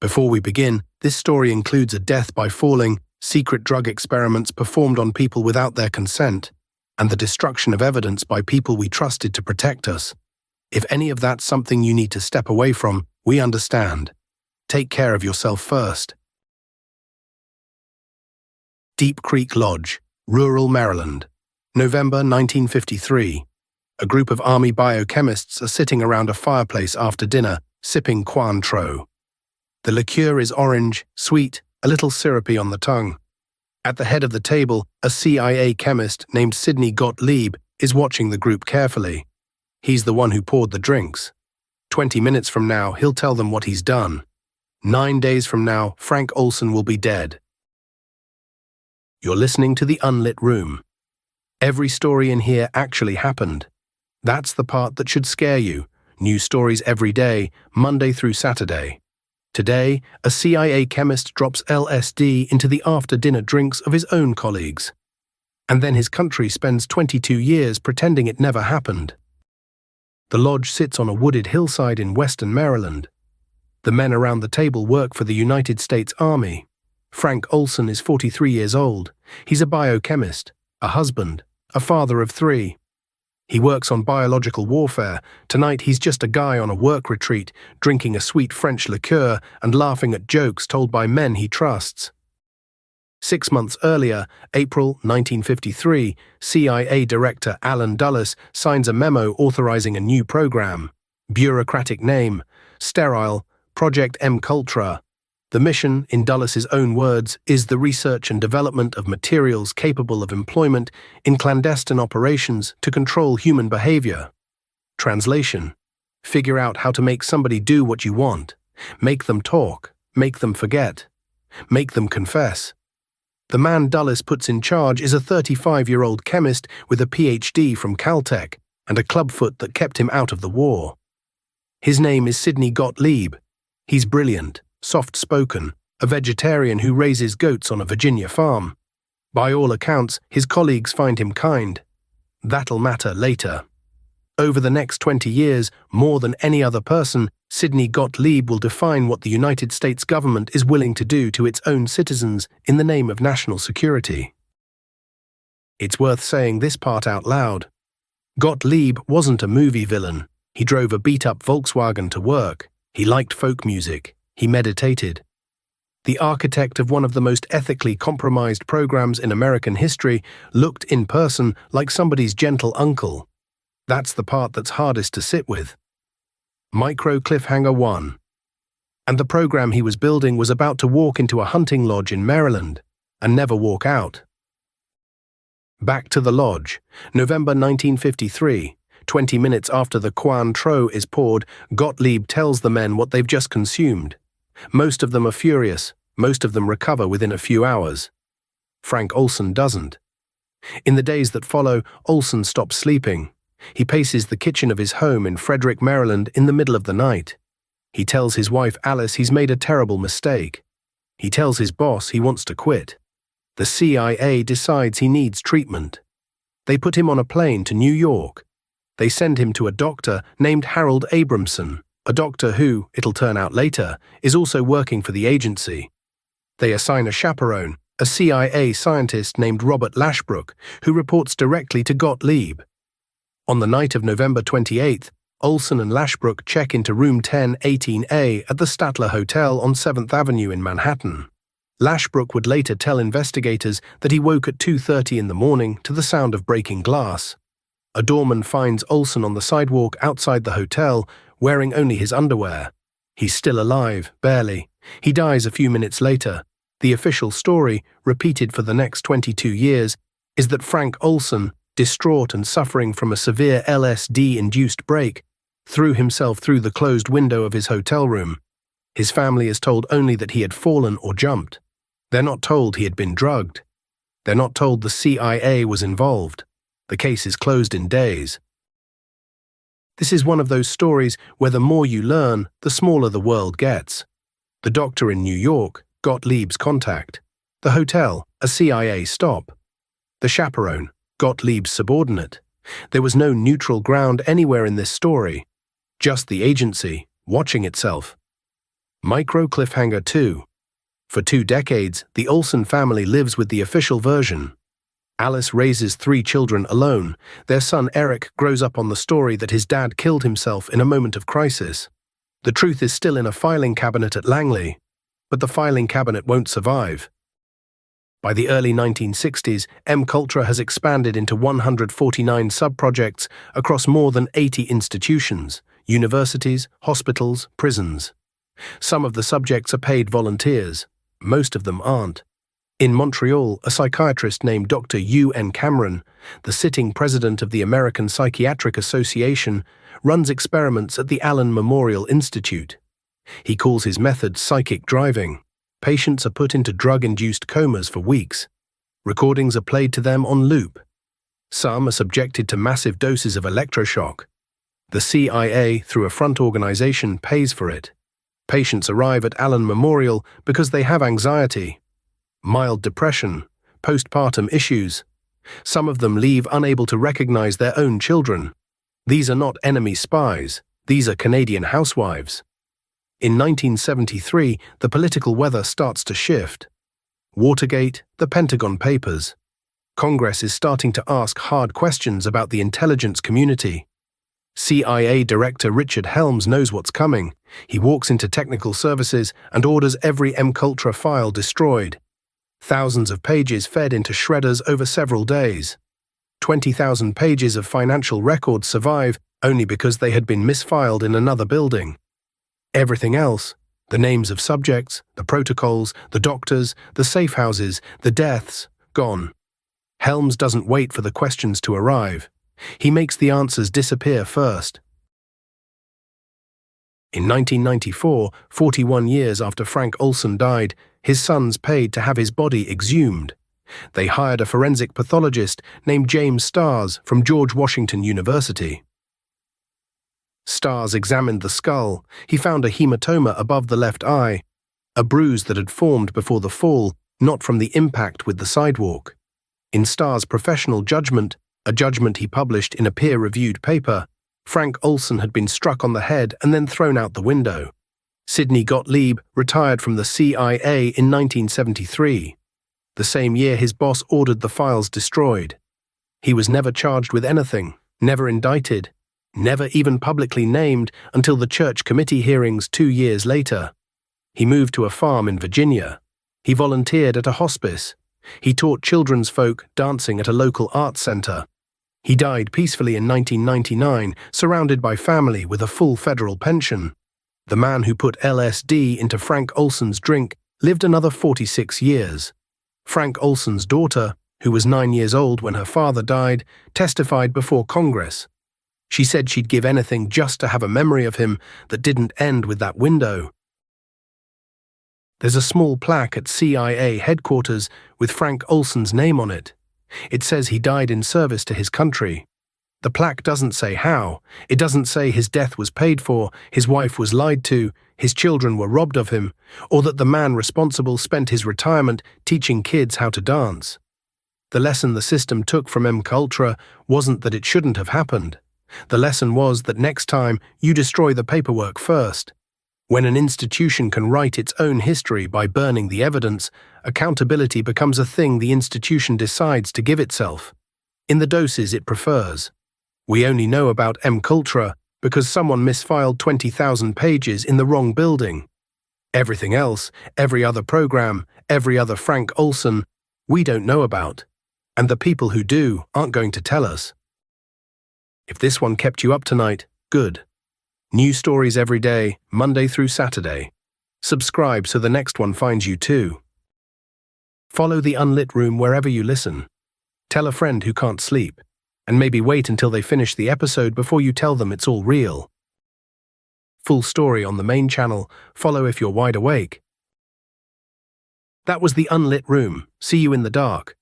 Before we begin, this story includes a death by falling, secret drug experiments performed on people without their consent, and the destruction of evidence by people we trusted to protect us. If any of that's something you need to step away from, we understand. Take care of yourself first. Deep Creek Lodge, rural Maryland. November 1953. A group of Army biochemists are sitting around a fireplace after dinner, sipping Cointreau. The liqueur is orange, sweet, a little syrupy on the tongue. At the head of the table, a CIA chemist named Sidney Gottlieb is watching the group carefully. He's the one who poured the drinks. 20 minutes from now, he'll tell them what he's done. 9 days from now, Frank Olson will be dead. You're listening to The Unlit Room. Every story in here actually happened. That's the part that should scare you. New stories every day, Monday through Saturday. Today, a CIA chemist drops LSD into the after-dinner drinks of his own colleagues. And then his country spends 22 years pretending it never happened. The lodge sits on a wooded hillside in western Maryland. The men around the table work for the United States Army. Frank Olson is 43 years old. He's a biochemist, a husband, a father of 3. He works on biological warfare. Tonight he's just a guy on a work retreat, drinking a sweet French liqueur and laughing at jokes told by men he trusts. 6 months earlier, April 1953, CIA Director Alan Dulles signs a memo authorizing a new program. Bureaucratic name, sterile, Project M-Cultra. The mission, in Dulles's own words, is the research and development of materials capable of employment in clandestine operations to control human behavior. Translation: figure out how to make somebody do what you want. Make them talk. Make them forget. Make them confess. The man Dulles puts in charge is a 35-year-old chemist with a PhD from Caltech and a clubfoot that kept him out of the war. His name is Sidney Gottlieb. He's brilliant, soft-spoken, a vegetarian who raises goats on a Virginia farm. By all accounts, his colleagues find him kind. That'll matter later. Over the next 20 years, more than any other person, Sidney Gottlieb will define what the United States government is willing to do to its own citizens in the name of national security. It's worth saying this part out loud. Gottlieb wasn't a movie villain. He drove a beat-up Volkswagen to work. He liked folk music. He meditated. The architect of one of the most ethically compromised programs in American history looked in person like somebody's gentle uncle. That's the part that's hardest to sit with. Micro Cliffhanger 1. And the program he was building was about to walk into a hunting lodge in Maryland and never walk out. Back to the lodge. November 1953. 20 minutes after the Cointreau is poured, Gottlieb tells the men what they've just consumed. Most of them are furious. Most of them recover within a few hours. Frank Olson doesn't. In the days that follow, Olson stops sleeping. He paces the kitchen of his home in Frederick, Maryland in the middle of the night. He tells his wife Alice he's made a terrible mistake. He tells his boss he wants to quit. The CIA decides he needs treatment. They put him on a plane to New York. They send him to a doctor named Harold Abramson, a doctor who, it'll turn out later, is also working for the agency. They assign a chaperone, a CIA scientist named Robert Lashbrook, who reports directly to Gottlieb. On the night of November 28th, Olson and Lashbrook check into room 1018A at the Statler Hotel on 7th Avenue in Manhattan. Lashbrook would later tell investigators that he woke at 2:30 in the morning to the sound of breaking glass. A doorman finds Olson on the sidewalk outside the hotel, wearing only his underwear. He's still alive, barely. He dies a few minutes later. The official story, repeated for the next 22 years, is that Frank Olson, distraught and suffering from a severe LSD-induced break, threw himself through the closed window of his hotel room. His family is told only that he had fallen or jumped. They're not told he had been drugged. They're not told the CIA was involved. The case is closed in days. This is one of those stories where the more you learn, the smaller the world gets. The doctor in New York, Gottlieb's contact. The hotel, a CIA stop. The chaperone, Gottlieb's subordinate. There was no neutral ground anywhere in this story. Just the agency, watching itself. Micro cliffhanger 2. For 2 decades, the Olsen family lives with the official version. Alice raises 3 children alone. Their son Eric grows up on the story that his dad killed himself in a moment of crisis. The truth is still in a filing cabinet at Langley, but the filing cabinet won't survive. By the early 1960s, M-Cultura has expanded into 149 sub-projects across more than 80 institutions, universities, hospitals, prisons. Some of the subjects are paid volunteers. Most of them aren't. In Montreal, a psychiatrist named Dr. U.N. Cameron, the sitting president of the American Psychiatric Association, runs experiments at the Allen Memorial Institute. He calls his method psychic driving. Patients are put into drug-induced comas for weeks. Recordings are played to them on loop. Some are subjected to massive doses of electroshock. The CIA, through a front organization, pays for it. Patients arrive at Allen Memorial because they have anxiety, mild depression, postpartum issues. Some of them leave unable to recognize their own children. These are not enemy spies. These are Canadian housewives. In 1973, the political weather starts to shift. Watergate, the Pentagon Papers. Congress is starting to ask hard questions about the intelligence community. CIA Director Richard Helms knows what's coming. He walks into technical services and orders every M-Cultura file destroyed. Thousands of pages fed into shredders over several days. 20,000 pages of financial records survive only because they had been misfiled in another building. Everything else, the names of subjects, the protocols, the doctors, the safe houses, the deaths, gone. Helms doesn't wait for the questions to arrive. He makes the answers disappear first. In 1994, 41 years after Frank Olsen died, his sons paid to have his body exhumed. They hired a forensic pathologist named James Stars from George Washington University. Stars examined the skull. He found a hematoma above the left eye, a bruise that had formed before the fall, not from the impact with the sidewalk. In Stars' professional judgment, a judgment he published in a peer-reviewed paper, Frank Olsen had been struck on the head and then thrown out the window. Sidney Gottlieb retired from the CIA in 1973. The same year his boss ordered the files destroyed. He was never charged with anything, never indicted, never even publicly named until the church committee hearings 2 years later. He moved to a farm in Virginia. He volunteered at a hospice. He taught children's folk dancing at a local arts center. He died peacefully in 1999, surrounded by family with a full federal pension. The man who put LSD into Frank Olsen's drink lived another 46 years. Frank Olsen's daughter, who was 9 years old when her father died, testified before Congress. She said she'd give anything just to have a memory of him that didn't end with that window. There's a small plaque at CIA headquarters with Frank Olsen's name on it. It says he died in service to his country. The plaque doesn't say how. It doesn't say his death was paid for, his wife was lied to, his children were robbed of him, or that the man responsible spent his retirement teaching kids how to dance. The lesson the system took from M-Cultura wasn't that it shouldn't have happened. The lesson was that next time you destroy the paperwork first. When an institution can write its own history by burning the evidence, accountability becomes a thing the institution decides to give itself, in the doses it prefers. We only know about M-Cultura because someone misfiled 20,000 pages in the wrong building. Everything else, every other program, every other Frank Olsen, we don't know about. And the people who do aren't going to tell us. If this one kept you up tonight, good. New stories every day, Monday through Saturday. Subscribe so the next one finds you too. Follow the Unlit Room wherever you listen. Tell a friend who can't sleep, and maybe wait until they finish the episode before you tell them it's all real. Full story on the main channel. Follow if you're wide awake. That was the Unlit Room. See you in the dark.